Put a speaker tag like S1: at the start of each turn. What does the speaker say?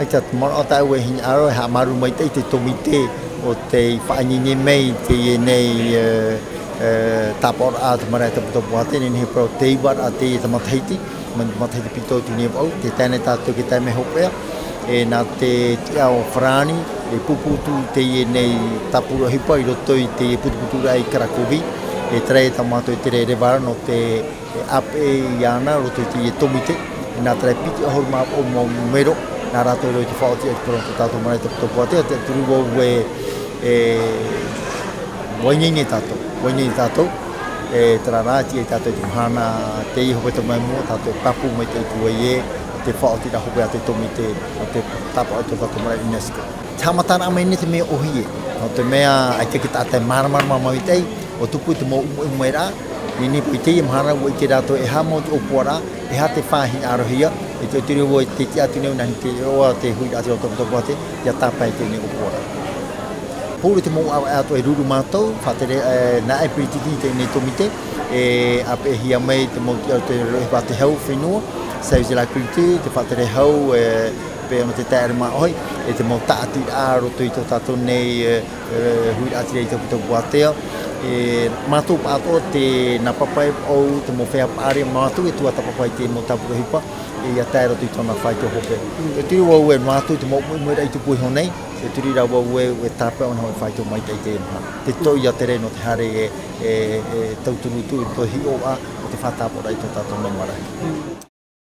S1: chặt món ở tại quê hình áo hạ maru mấy tay thì comité ở tại phải nhìn mấy thì này Taputapuatea thì mà lại Taputapuatea nên hiệp tây bắc ở tây thì mà thấy tí mình mà thấy Pitons thì nhiều thì tại này ta tôi kita mới học ấy nãy thì ao frani để puputu thì này Taputapuatea rồi tôi thì puputu đây Cracovie trai tama tôi trai để vào nó thì après yana rồi tôi thì comité nãy trai Pitons hồi mà ông mero nãy ra tôi rồi thì phải thì pronto ta tôi mà Taputapuatea thì tôi vô về Wanyini tato terana ci tato jumhana te hobeto mamu tato papu mete tuye te fa ti da hobeto comité te tapo to tato mara UNESCO chamatan ameni te me ohie te me a kita te marmar mama itei o tupu te mo umera ini piti mhara wo kira to e hamo o pora e ha te fa hi arohia e te tiri wo te ti atune nan te o te hui da to bote ya tapai te ne o pora pour le temps à toi ruru mato fatere na eprititi te ne comité et après il y a mais te mo te bate hau fino c'est la culture te fatere hau pe no te terma oi e te mo tati aro to tato ne hui atire te Taputapuatea e mato pato te na papai o te mo fe apare mato e tu ata papai te mo Taputapuatea e ia taero tu tona fai te hope e tiri wo we mato te mo mo dai tu pui honei e tiri ra wo we tapa on ho fai te mai te te to ia terreno te hare e tau tu to hi o a te fata po dai to tato no mara